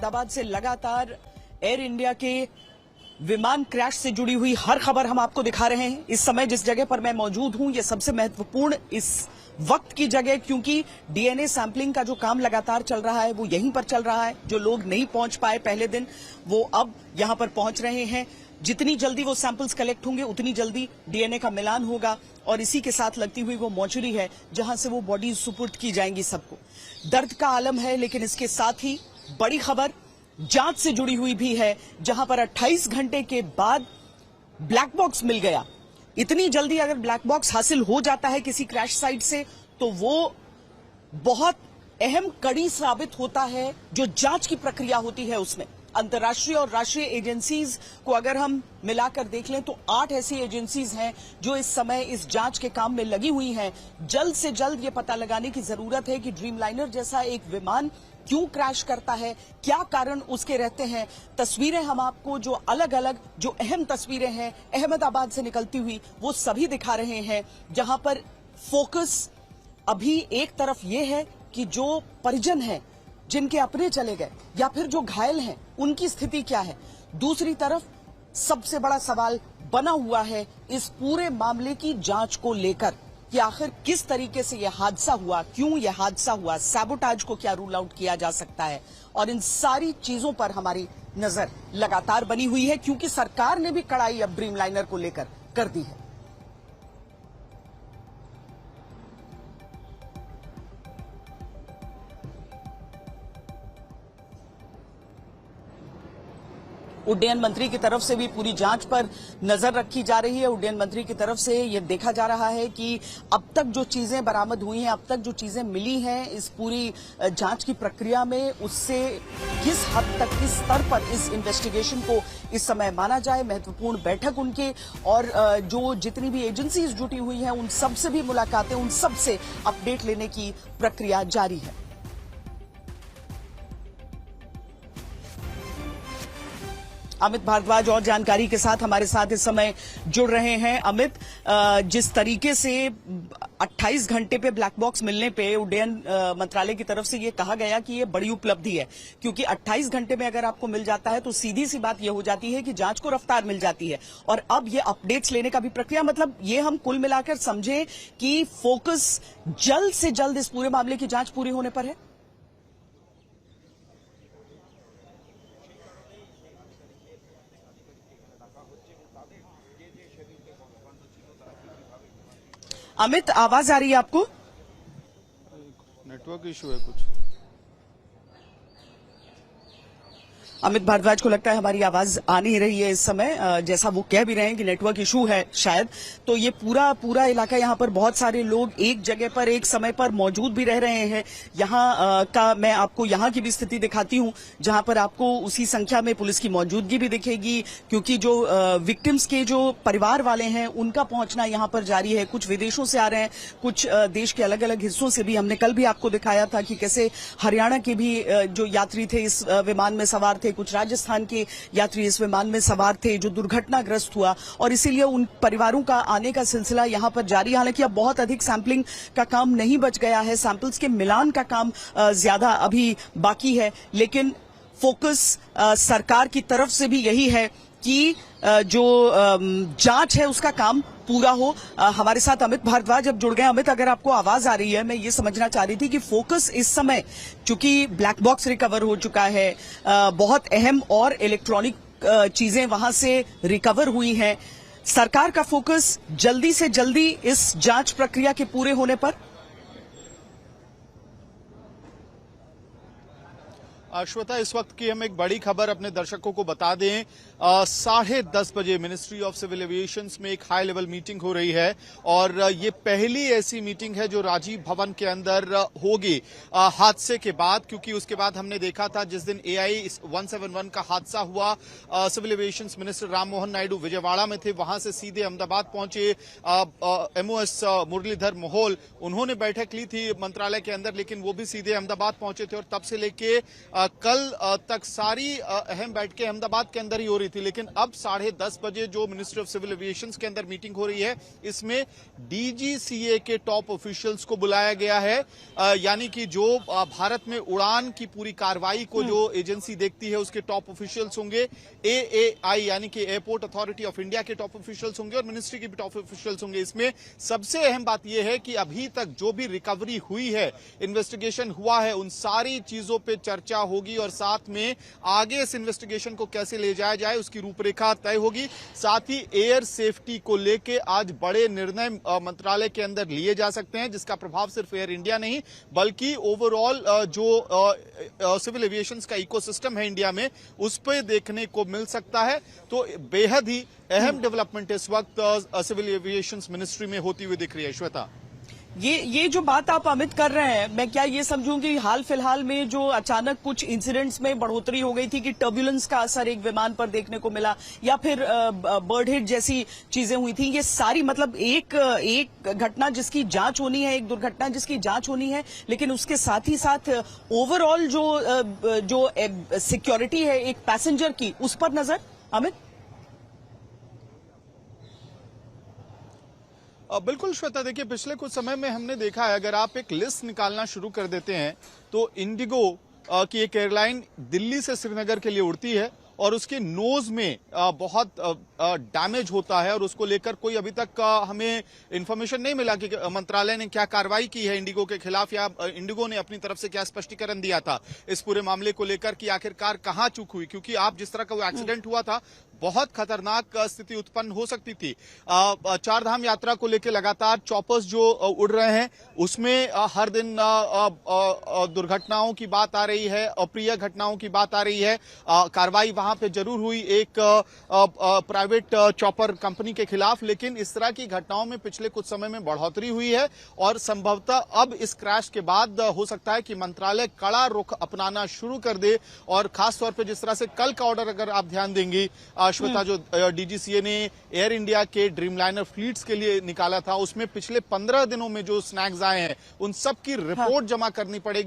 अहमदाबाद से लगातार air India के विमान क्रैश से जुड़ी हुई हर खबर हम आपको दिखा रहे हैं। इस समय जिस जगह पर मैं मौजूद हूं, ये सबसे महत्वपूर्ण इस वक्त की जगह, क्योंकि डीएनए सैंपलिंग का जो काम लगातार चल रहा है वो यहीं पर चल रहा है। जो लोग नहीं पहुंच पाए पहले दिन, वो अब यहां पर पहुंच रहे हैं। जितनी जल्दी वो सैंपल्स कलेक्ट होंगे उतनी जल्दी डीएनए का मिलान होगा और इसी के साथ लगती हुई वो मॉर्चरी है जहां से वो बॉडीज सुपुर्द की जाएंगी सबको। दर्द का आलम है, लेकिन इसके साथ ही बड़ी खबर जांच से जुड़ी हुई भी है, जहां पर 28 घंटे के बाद ब्लैक बॉक्स मिल गया। इतनी जल्दी अगर ब्लैक बॉक्स हासिल हो जाता है किसी क्रैश साइट से, तो वो बहुत अहम कड़ी साबित होता है जो जांच की प्रक्रिया होती है उसमें। अंतर्राष्ट्रीय और राष्ट्रीय एजेंसीज को अगर हम मिलाकर देख लें तो 8 ऐसी एजेंसीज हैं जो इस समय इस जांच के काम में लगी हुई हैं। जल्द से जल्द ये पता लगाने की जरूरत है कि ड्रीमलाइनर जैसा एक विमान क्यों क्रैश करता है, क्या कारण उसके रहते हैं। तस्वीरें हम आपको जो अलग अलग जो अहम तस्वीरें हैं अहमदाबाद से निकलती हुई वो सभी दिखा रहे हैं, जहां पर फोकस अभी एक तरफ ये है कि जो परिजन हैं जिनके अपने चले गए या फिर जो घायल हैं उनकी स्थिति क्या है। दूसरी तरफ सबसे बड़ा सवाल बना हुआ है इस पूरे मामले की जांच को लेकर कि आखिर किस तरीके से यह हादसा हुआ, क्यों यह हादसा हुआ, सैबोटाज को क्या रूल आउट किया जा सकता है। और इन सारी चीजों पर हमारी नजर लगातार बनी हुई है, क्योंकि सरकार ने भी कड़ाई अब ड्रीमलाइनर को लेकर कर दी है। उड्डयन मंत्री की तरफ से भी पूरी जांच पर नजर रखी जा रही है। उड्डयन मंत्री की तरफ से यह देखा जा रहा है कि अब तक जो चीजें बरामद हुई हैं, अब तक जो चीजें मिली हैं इस पूरी जांच की प्रक्रिया में, उससे किस हद तक, किस स्तर पर इस इन्वेस्टिगेशन को इस समय माना जाए। महत्वपूर्ण बैठक उनके और जो जितनी भी एजेंसीज जुटी हुई हैं उन सबसे भी मुलाकातें, उन सबसे अपडेट लेने की प्रक्रिया जारी है। अमित भारद्वाज और जानकारी के साथ हमारे साथ इस समय जुड़ रहे हैं। अमित, जिस तरीके से 28 घंटे पे ब्लैक बॉक्स मिलने पे उड्डयन मंत्रालय की तरफ से ये कहा गया कि ये बड़ी उपलब्धि है, क्योंकि 28 घंटे में अगर आपको मिल जाता है तो सीधी सी बात ये हो जाती है कि जांच को रफ्तार मिल जाती है। और अब ये अपडेट्स लेने का भी प्रक्रिया, मतलब ये हम कुल मिलाकर समझें कि फोकस जल्द से जल्द इस पूरे मामले की जांच पूरी होने पर है। अमित, आवाज आ रही है आपको? नेटवर्क इशू है कुछ। अमित भारद्वाज को लगता है हमारी आवाज आ नहीं रही है इस समय, जैसा वो कह भी रहे हैं कि नेटवर्क इशू है शायद। तो ये पूरा इलाका, यहाँ पर बहुत सारे लोग एक जगह पर एक समय पर मौजूद भी रह रहे हैं। यहाँ का मैं आपको यहाँ की भी स्थिति दिखाती हूँ, जहाँ पर आपको उसी संख्या में पुलिस की मौजूदगी भी दिखेगी, क्योंकि जो विक्टिम्स के जो परिवार वाले हैं उनका पहुंचना यहाँ पर जारी है। कुछ विदेशों से आ रहे हैं, कुछ देश के अलग अलग हिस्सों से भी। हमने कल भी आपको दिखाया था कि कैसे हरियाणा के भी जो यात्री थे इस विमान में सवार थे, कुछ राजस्थान के यात्री इस विमान में सवार थे जो दुर्घटनाग्रस्त हुआ, और इसीलिए उन परिवारों का आने का सिलसिला यहां पर जारी है। हालांकि अब बहुत अधिक सैंपलिंग का काम नहीं बच गया है, सैंपल्स के मिलान का काम ज्यादा अभी बाकी है, लेकिन फोकस सरकार की तरफ से भी यही है कि जो जांच है उसका काम पूरा हो। हमारे साथ अमित भारद्वाज अब जुड़ गए। अमित, अगर आपको आवाज आ रही है, मैं ये समझना चाह रही थी कि फोकस इस समय, चूंकि ब्लैक बॉक्स रिकवर हो चुका है, बहुत अहम और इलेक्ट्रॉनिक चीजें वहां से रिकवर हुई हैं, सरकार का फोकस जल्दी से जल्दी इस जांच प्रक्रिया के पूरे होने पर। श्वेता, इस वक्त की हम एक बड़ी खबर अपने दर्शकों को बता दें। 10:30 बजे मिनिस्ट्री ऑफ सिविल एविएशन में एक हाई लेवल मीटिंग हो रही है, और ये पहली ऐसी मीटिंग है जो राजीव भवन के अंदर होगी हादसे के बाद, क्योंकि उसके बाद हमने देखा था जिस दिन AI-171 का हादसा हुआ, civil aviation minister Ram Mohan Naidu Vijayawada में थे, वहां से सीधे अहमदाबाद पहुंचे। MOS मुरलीधर मोहोल, उन्होंने बैठक ली थी मंत्रालय के अंदर, लेकिन वो भी सीधे अहमदाबाद पहुंचे थे, और तब से लेके कल तक सारी अहम बैठकें अहमदाबाद के अंदर ही हो रही थी, लेकिन अब 10:30 बजे जो मिनिस्ट्री ऑफ सिविल एविएशन के अंदर मीटिंग हो रही है, इसमें डीजीसीए के टॉप ऑफिशियल्स को बुलाया गया है। यानी कि जो भारत में उड़ान की पूरी कार्रवाई को जो एजेंसी देखती है उसके टॉप ऑफिशियल्स होंगे, एएआई यानी कि एयरपोर्ट अथॉरिटी ऑफ इंडिया के टॉप ऑफिशियल्स होंगे और मिनिस्ट्री के भी टॉप ऑफिशियल्स होंगे। इसमें सबसे अहम बात यह है कि अभी तक जो भी रिकवरी हुई है, इन्वेस्टिगेशन हुआ है, उन सारी चीजों पे चर्चा होगी और साथ में आगे इस इन्वेस्टिगेशन को कैसे ले जाया जाए उसकी रूपरेखा तय होगी। साथ ही एयर सेफ्टी को लेके आज बड़े निर्णय मंत्रालय के अंदर लिए जा सकते हैं, जिसका प्रभाव सिर्फ एयर इंडिया नहीं बल्कि ओवरऑल जो सिविल एविएशन का इकोसिस्टम है इंडिया में, उस पर देखने को मिल सकता है। तो बेहद ही अहम डेवलपमेंट इस वक्त सिविल एविएशन मिनिस्ट्री में होती हुई दिख रही है। श्वेता, ये जो बात आप अमित कर रहे हैं, मैं क्या ये समझूं कि हाल फिलहाल में जो अचानक कुछ इंसिडेंट्स में बढ़ोतरी हो गई थी कि टर्बुलेंस का असर एक विमान पर देखने को मिला या फिर बर्ड हिट जैसी चीजें हुई थी, ये सारी मतलब एक घटना जिसकी जांच होनी है, एक दुर्घटना जिसकी जांच होनी है, लेकिन उसके साथ ही साथ ओवरऑल जो सिक्योरिटी है एक पैसेंजर की, उस पर नजर अमित? बिल्कुल श्वेता, देखिए पिछले कुछ समय में हमने देखा है, अगर आप एक लिस्ट निकालना शुरू कर देते हैं तो इंडिगो की एक एयरलाइन दिल्ली से श्रीनगर के लिए उड़ती है और उसके नोज में बहुत डैमेज होता है और उसको लेकर कोई अभी तक हमें इंफॉर्मेशन नहीं मिला कि मंत्रालय ने क्या कार्रवाई की है इंडिगो के खिलाफ या इंडिगो ने अपनी तरफ से क्या स्पष्टीकरण दिया था इस पूरे मामले को लेकर कि आखिरकार कहां चूक हुई, क्योंकि आप जिस तरह का वो एक्सीडेंट हुआ था बहुत खतरनाक स्थिति उत्पन्न हो सकती थी। चार धाम यात्रा को लेकर लगातार चॉपर्स जो उड़ रहे हैं उसमें हर दिन दुर्घटनाओं की बात आ रही है, अप्रिय घटनाओं की बात आ रही है। कार्रवाई वहां पे जरूर हुई एक प्राइवेट चॉपर कंपनी के खिलाफ, लेकिन इस तरह की घटनाओं में पिछले कुछ समय में बढ़ोतरी हुई है और संभवतः अब इस क्रैश के बाद हो सकता है कि मंत्रालय कड़ा रुख अपनाना शुरू कर दे। और खासतौर पर जिस तरह से कल का ऑर्डर अगर आप ध्यान देंगी श्वेता, जो डीजीसीए ने एयर इंडिया के ड्रीमलाइनर फ्लीट्स के लिए निकाला था, उसमें पिछले 15 दिनों में जो स्नैक्स आए हैं उन सब की रिपोर्ट जमा करनी पड़ेगी।